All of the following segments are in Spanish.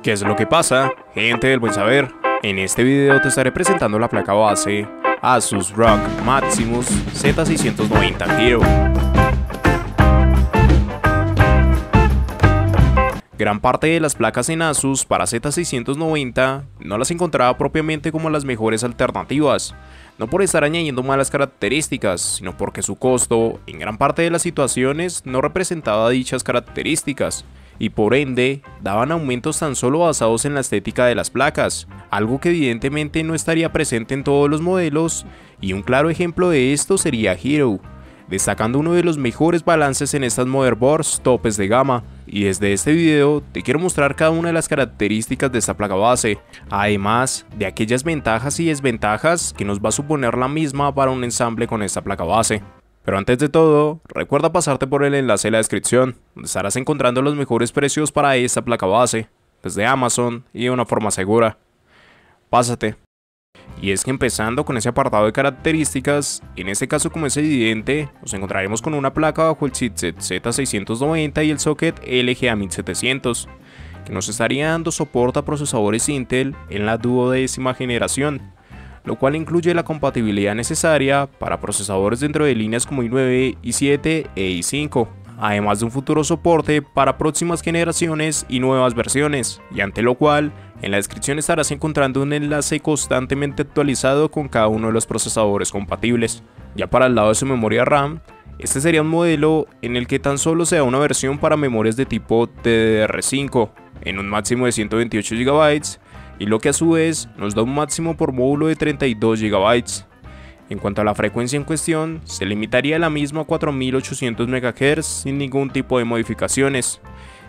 ¿Qué es lo que pasa, gente del buen saber? En este video te estaré presentando la placa base Asus ROG Maximus Z690 Hero. Gran parte de las placas en Asus para Z690 no las encontraba propiamente como las mejores alternativas, no por estar añadiendo malas características, sino porque su costo en gran parte de las situaciones no representaba dichas características, y por ende daban aumentos tan solo basados en la estética de las placas, algo que evidentemente no estaría presente en todos los modelos, y un claro ejemplo de esto sería Hero, destacando uno de los mejores balances en estas motherboards topes de gama. Y desde este video te quiero mostrar cada una de las características de esta placa base, además de aquellas ventajas y desventajas que nos va a suponer la misma para un ensamble con esta placa base. Pero antes de todo, recuerda pasarte por el enlace de la descripción, donde estarás encontrando los mejores precios para esta placa base, desde Amazon y de una forma segura. Pásate. Y es que empezando con ese apartado de características, en este caso como es evidente, nos encontraremos con una placa bajo el chipset Z690 y el socket LGA 1700, que nos estaría dando soporte a procesadores Intel en la 12ª generación, lo cual incluye la compatibilidad necesaria para procesadores dentro de líneas como i9, i7 e i5, además de un futuro soporte para próximas generaciones y nuevas versiones, y ante lo cual en la descripción estarás encontrando un enlace constantemente actualizado con cada uno de los procesadores compatibles. Ya para el lado de su memoria RAM, este sería un modelo en el que tan solo se da una versión para memorias de tipo DDR5 en un máximo de 128 GB, y lo que a su vez nos da un máximo por módulo de 32 GB. En cuanto a la frecuencia en cuestión, se limitaría la misma a 4800 MHz sin ningún tipo de modificaciones,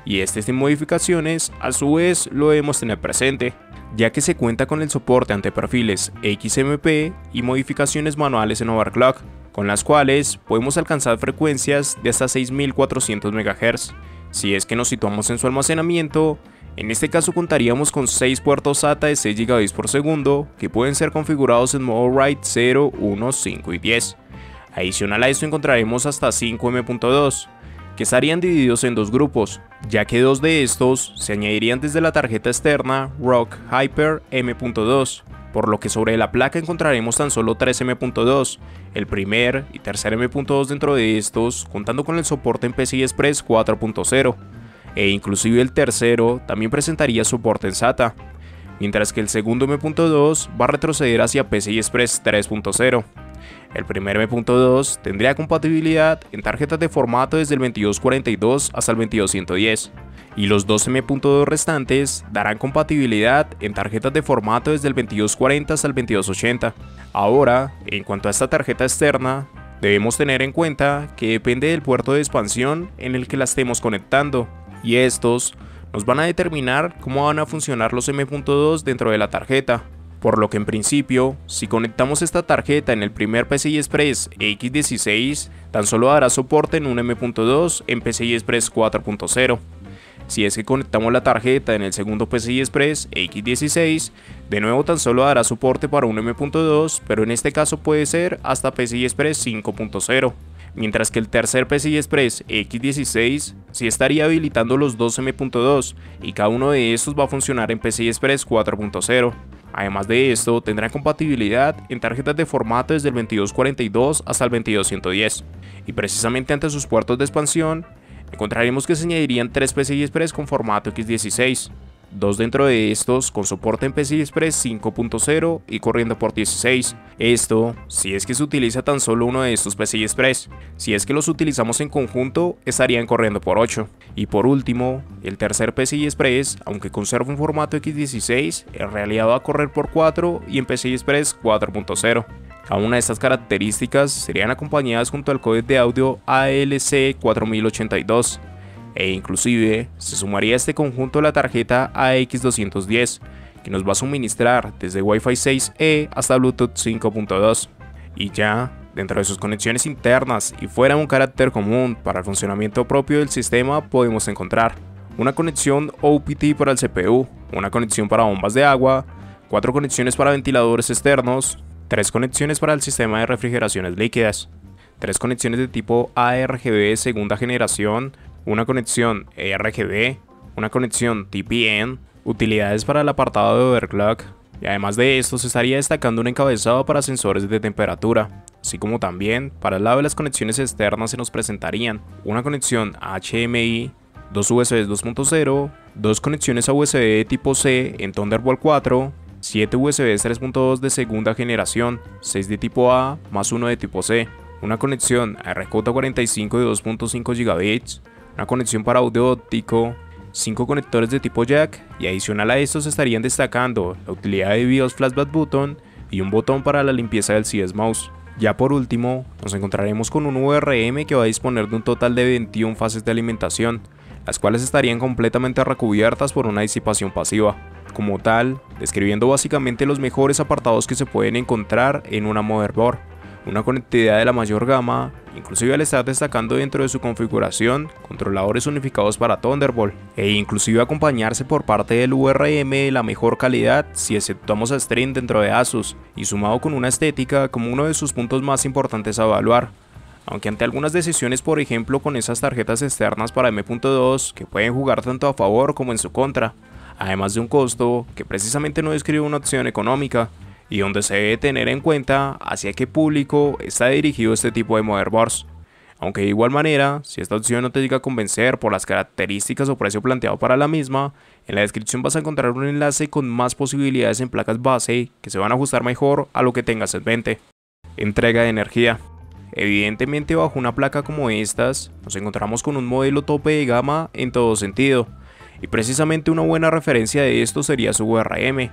y este sin modificaciones a su vez lo debemos tener presente, ya que se cuenta con el soporte ante perfiles XMP y modificaciones manuales en overclock, con las cuales podemos alcanzar frecuencias de hasta 6400 MHz. Si es que nos situamos en su almacenamiento, en este caso contaríamos con 6 puertos SATA de 6 GB por segundo que pueden ser configurados en modo RAID 0, 1, 5 y 10. Adicional a esto encontraremos hasta 5 M.2, que estarían divididos en dos grupos, ya que dos de estos se añadirían desde la tarjeta externa ROG Hyper M.2, por lo que sobre la placa encontraremos tan solo 3 M.2, el primer y tercer M.2 dentro de estos contando con el soporte en PCI Express 4.0, e inclusive el tercero también presentaría soporte en SATA, mientras que el segundo M.2 va a retroceder hacia PCI Express 3.0. El primer M.2 tendría compatibilidad en tarjetas de formato desde el 2242 hasta el 2210, y los dos M.2 restantes darán compatibilidad en tarjetas de formato desde el 2240 hasta el 2280. Ahora, en cuanto a esta tarjeta externa, debemos tener en cuenta que depende del puerto de expansión en el que la estemos conectando, y estos nos van a determinar cómo van a funcionar los M.2 dentro de la tarjeta. Por lo que en principio, si conectamos esta tarjeta en el primer PCI Express X16, tan solo dará soporte en un M.2 en PCI Express 4.0. Si es que conectamos la tarjeta en el segundo PCI Express X16, de nuevo tan solo dará soporte para un M.2, pero en este caso puede ser hasta PCI Express 5.0. Mientras que el tercer PCI Express X16 sí estaría habilitando los dos M.2 y cada uno de estos va a funcionar en PCI Express 4.0. Además de esto, tendrá compatibilidad en tarjetas de formato desde el 2242 hasta el 2210, y precisamente ante sus puertos de expansión, encontraremos que se añadirían 3 PCI Express con formato X16, dos dentro de estos con soporte en PCI Express 5.0 y corriendo por 16, esto si es que se utiliza tan solo uno de estos PCI Express. Si es que los utilizamos en conjunto estarían corriendo por 8, y por último, el tercer PCI Express, aunque conserva un formato X16, en realidad va a correr por 4 y en PCI Express 4.0. Cada una de estas características serían acompañadas junto al códec de audio ALC 4082, e inclusive se sumaría a este conjunto la tarjeta AX210, que nos va a suministrar desde Wi-Fi 6E hasta Bluetooth 5.2. Y ya, dentro de sus conexiones internas y fuera de un carácter común para el funcionamiento propio del sistema, podemos encontrar una conexión OPT para el CPU, una conexión para bombas de agua, 4 conexiones para ventiladores externos, 3 conexiones para el sistema de refrigeraciones líquidas, 3 conexiones de tipo ARGB de segunda generación, una conexión RGB, una conexión TPN, utilidades para el apartado de overclock, y además de esto se estaría destacando un encabezado para sensores de temperatura, así como también para el lado de las conexiones externas se nos presentarían una conexión HDMI, dos USB 2.0, dos conexiones a USB de tipo C en Thunderbolt 4, 7 USB 3.2 de segunda generación, 6 de tipo A más 1 de tipo C, una conexión a RJ45 de 2.5 GB, una conexión para audio óptico, 5 conectores de tipo jack, y adicional a estos estarían destacando la utilidad de BIOS Flashback Button y un botón para la limpieza del CS Mouse. Ya por último, nos encontraremos con un VRM que va a disponer de un total de 21 fases de alimentación, las cuales estarían completamente recubiertas por una disipación pasiva. Como tal, describiendo básicamente los mejores apartados que se pueden encontrar en una motherboard, una conectividad de la mayor gama, inclusive al estar destacando dentro de su configuración controladores unificados para Thunderbolt, e inclusive acompañarse por parte del VRM de la mejor calidad si exceptuamos a Stream dentro de Asus, y sumado con una estética como uno de sus puntos más importantes a evaluar. Aunque ante algunas decisiones, por ejemplo con esas tarjetas externas para M.2 que pueden jugar tanto a favor como en su contra, además de un costo que precisamente no describe una opción económica, y donde se debe tener en cuenta hacia qué público está dirigido este tipo de motherboards. Aunque de igual manera, si esta opción no te llega a convencer por las características o precio planteado para la misma, en la descripción vas a encontrar un enlace con más posibilidades en placas base que se van a ajustar mejor a lo que tengas en mente. Entrega de energía. Evidentemente, bajo una placa como estas, nos encontramos con un modelo tope de gama en todo sentido, y precisamente una buena referencia de esto sería su VRM.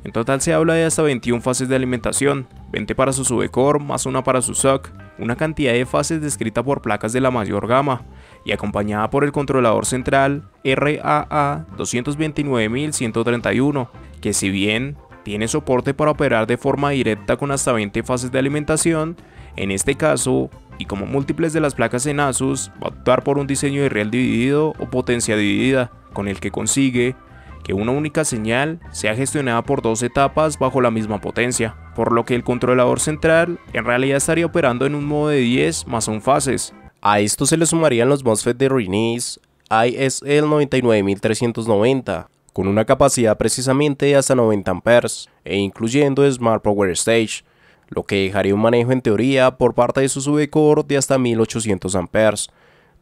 En total se habla de hasta 21 fases de alimentación, 20 para su subcore más una para su SOC, una cantidad de fases descrita por placas de la mayor gama, y acompañada por el controlador central RAA 229131, que si bien tiene soporte para operar de forma directa con hasta 20 fases de alimentación, en este caso, y como múltiples de las placas en Asus, va a optar por un diseño de riel dividido o potencia dividida, con el que consigue que una única señal sea gestionada por dos etapas bajo la misma potencia, por lo que el controlador central en realidad estaría operando en un modo de 10 más 1 fases. A esto se le sumarían los MOSFET de Renesas ISL 99390, con una capacidad precisamente de hasta 90 A, e incluyendo Smart Power Stage, lo que dejaría un manejo en teoría por parte de su subcore de hasta 1800 A.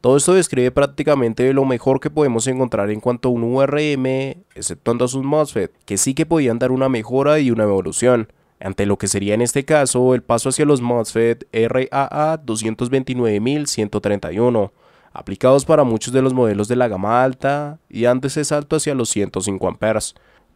Todo esto describe prácticamente lo mejor que podemos encontrar en cuanto a un VRM, exceptuando a sus MOSFET, que sí que podían dar una mejora y una evolución, ante lo que sería en este caso el paso hacia los MOSFET RAA 229131, aplicados para muchos de los modelos de la gama alta y dando ese salto hacia los 105 A.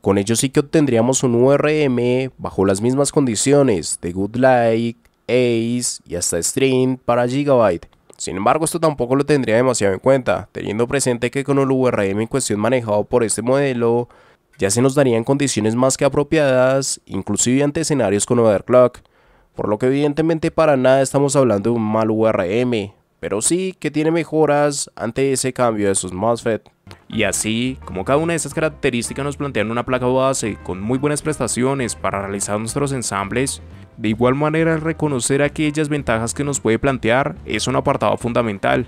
Con ello sí que obtendríamos un VRM bajo las mismas condiciones de Goodlight, Ace y hasta Stream para Gigabyte. Sin embargo, esto tampoco lo tendría demasiado en cuenta, teniendo presente que con el VRM en cuestión manejado por este modelo, ya se nos darían condiciones más que apropiadas, inclusive ante escenarios con overclock, por lo que evidentemente para nada estamos hablando de un mal VRM, pero sí que tiene mejoras ante ese cambio de sus MOSFET. Y así, como cada una de estas características nos plantean una placa base con muy buenas prestaciones para realizar nuestros ensambles, de igual manera reconocer aquellas ventajas que nos puede plantear es un apartado fundamental,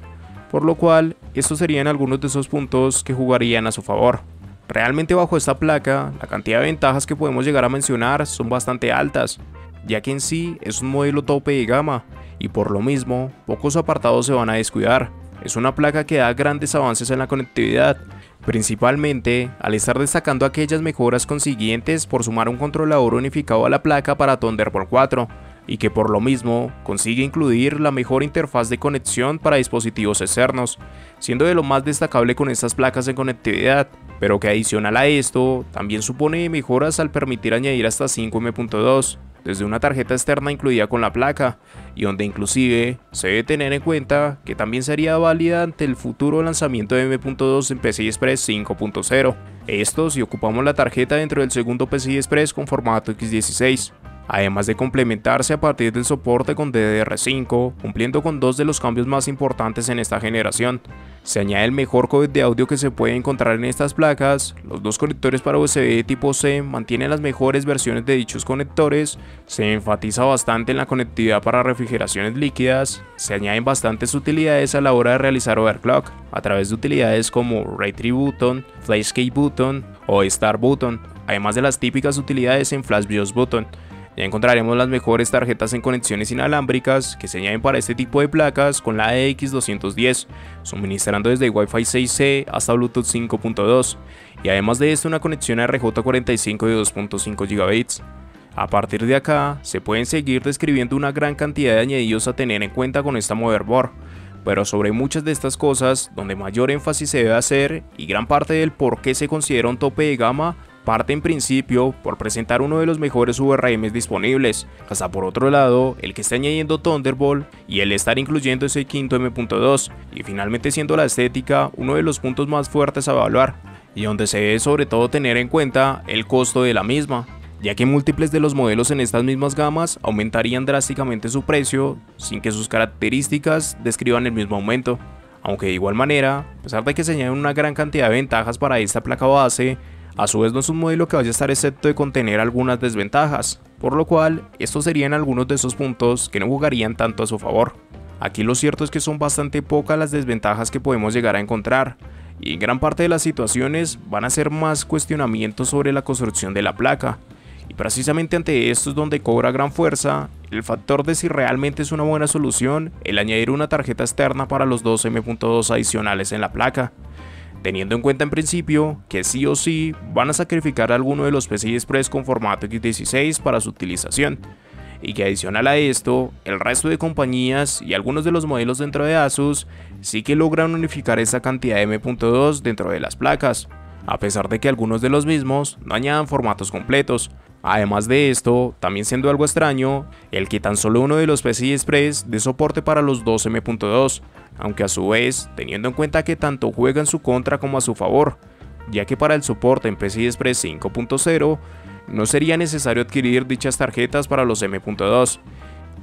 por lo cual estos serían algunos de esos puntos que jugarían a su favor. Realmente bajo esta placa, la cantidad de ventajas que podemos llegar a mencionar son bastante altas, ya que en sí es un modelo tope de gama, y por lo mismo, pocos apartados se van a descuidar. Es una placa que da grandes avances en la conectividad, principalmente al estar destacando aquellas mejoras consiguientes por sumar un controlador unificado a la placa para Thunderbolt 4, y que por lo mismo consigue incluir la mejor interfaz de conexión para dispositivos externos, siendo de lo más destacable con estas placas de conectividad, pero que adicional a esto también supone mejoras al permitir añadir hasta 5 M.2 desde una tarjeta externa incluida con la placa, y donde inclusive se debe tener en cuenta que también sería válida ante el futuro lanzamiento de M.2 en PCI Express 5.0, esto si ocupamos la tarjeta dentro del segundo PCI Express con formato X16. además de complementarse a partir del soporte con DDR5, cumpliendo con dos de los cambios más importantes en esta generación. Se añade el mejor codec de audio que se puede encontrar en estas placas, los dos conectores para USB de tipo C mantienen las mejores versiones de dichos conectores, se enfatiza bastante en la conectividad para refrigeraciones líquidas, se añaden bastantes utilidades a la hora de realizar overclock, a través de utilidades como Ray Tree Button, Flashkey Button o Star Button, además de las típicas utilidades en Flash BIOS Button. Ya encontraremos las mejores tarjetas en conexiones inalámbricas que se añaden para este tipo de placas con la AX210, suministrando desde Wi-Fi 6E hasta Bluetooth 5.2 y además de esto una conexión RJ45 de 2.5 GB. A partir de acá se pueden seguir describiendo una gran cantidad de añadidos a tener en cuenta con esta motherboard, pero sobre muchas de estas cosas donde mayor énfasis se debe hacer y gran parte del por qué se considera un tope de gama parte en principio por presentar uno de los mejores VRMs disponibles, hasta por otro lado el que está añadiendo Thunderbolt y el estar incluyendo ese quinto M.2 y finalmente siendo la estética uno de los puntos más fuertes a evaluar y donde se debe sobre todo tener en cuenta el costo de la misma, ya que múltiples de los modelos en estas mismas gamas aumentarían drásticamente su precio sin que sus características describan el mismo aumento. Aunque de igual manera, a pesar de que se añaden una gran cantidad de ventajas para esta placa base, a su vez no es un modelo que vaya a estar excepto de contener algunas desventajas, por lo cual estos serían algunos de esos puntos que no jugarían tanto a su favor. Aquí lo cierto es que son bastante pocas las desventajas que podemos llegar a encontrar, y en gran parte de las situaciones van a ser más cuestionamientos sobre la construcción de la placa, y precisamente ante esto es donde cobra gran fuerza el factor de si realmente es una buena solución el añadir una tarjeta externa para los dos M.2 adicionales en la placa, teniendo en cuenta en principio que sí o sí van a sacrificar alguno de los PCI Express con formato X16 para su utilización, y que adicional a esto, el resto de compañías y algunos de los modelos dentro de Asus sí que logran unificar esa cantidad de M.2 dentro de las placas, a pesar de que algunos de los mismos no añadan formatos completos. Además de esto, también siendo algo extraño, el que tan solo uno de los PCI Express dé soporte para los dos M.2, aunque a su vez, teniendo en cuenta que tanto juega en su contra como a su favor, ya que para el soporte en PCI Express 5.0 no sería necesario adquirir dichas tarjetas para los M.2,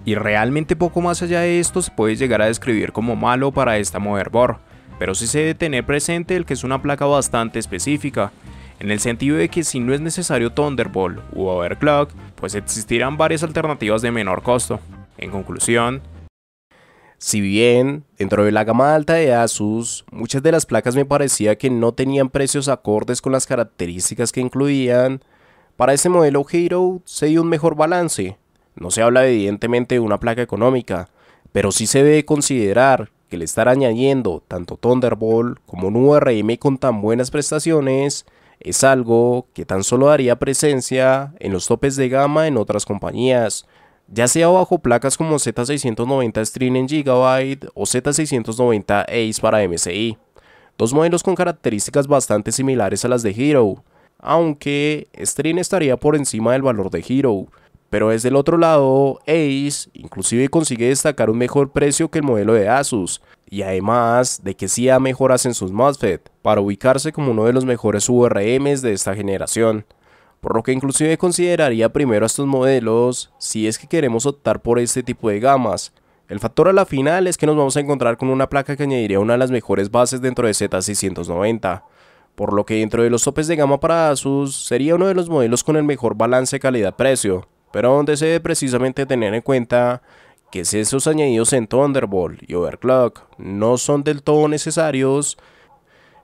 y realmente poco más allá de esto se puede llegar a describir como malo para esta motherboard, pero sí se debe tener presente el que es una placa bastante específica, en el sentido de que si no es necesario Thunderbolt u overclock, pues existirán varias alternativas de menor costo. En conclusión, si bien dentro de la gama alta de Asus, muchas de las placas me parecía que no tenían precios acordes con las características que incluían, para este modelo Hero se dio un mejor balance. No se habla evidentemente de una placa económica, pero sí se debe considerar que el estar añadiendo tanto Thunderbolt como un VRM con tan buenas prestaciones es algo que tan solo daría presencia en los topes de gama en otras compañías, ya sea bajo placas como Z690 Extreme en Gigabyte o Z690 Ace para MSI, dos modelos con características bastante similares a las de Hero, aunque Extreme estaría por encima del valor de Hero, pero desde el otro lado, Ace inclusive consigue destacar un mejor precio que el modelo de Asus, y además de que sí da mejoras en sus MOSFET, para ubicarse como uno de los mejores VRMs de esta generación, por lo que inclusive consideraría primero a estos modelos si es que queremos optar por este tipo de gamas. El factor a la final es que nos vamos a encontrar con una placa que añadiría una de las mejores bases dentro de Z690, por lo que dentro de los topes de gama para Asus sería uno de los modelos con el mejor balance calidad-precio, pero donde se debe precisamente tener en cuenta que si esos añadidos en Thunderbolt y Overclock no son del todo necesarios,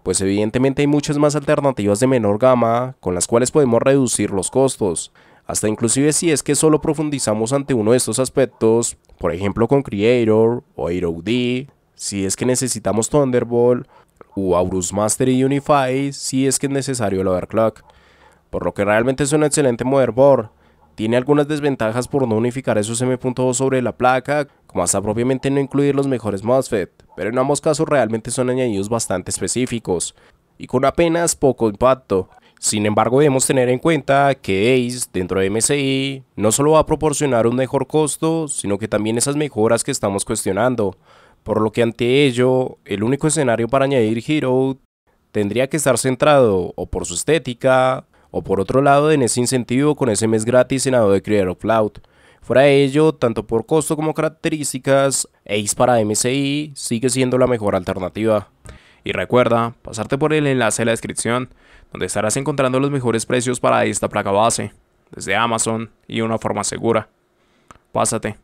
pues evidentemente hay muchas más alternativas de menor gama con las cuales podemos reducir los costos, hasta inclusive si es que solo profundizamos ante uno de estos aspectos, por ejemplo con Creator o AeroD, si es que necesitamos Thunderbolt, o Aorus Master y Unify si es que es necesario el Overclock, por lo que realmente es un excelente motherboard. Tiene algunas desventajas por no unificar esos M.2 sobre la placa, como hasta propiamente no incluir los mejores MOSFET, pero en ambos casos realmente son añadidos bastante específicos, y con apenas poco impacto. Sin embargo, debemos tener en cuenta que Ace, dentro de MSI, no solo va a proporcionar un mejor costo, sino que también esas mejoras que estamos cuestionando, por lo que ante ello, el único escenario para añadir Hero tendría que estar centrado o por su estética, O por otro lado, en ese incentivo con ese mes gratis en Adobe Creative Cloud. Fuera de ello, tanto por costo como características, Ace para MSI sigue siendo la mejor alternativa. Y recuerda pasarte por el enlace de la descripción, donde estarás encontrando los mejores precios para esta placa base, desde Amazon y de una forma segura. Pásate.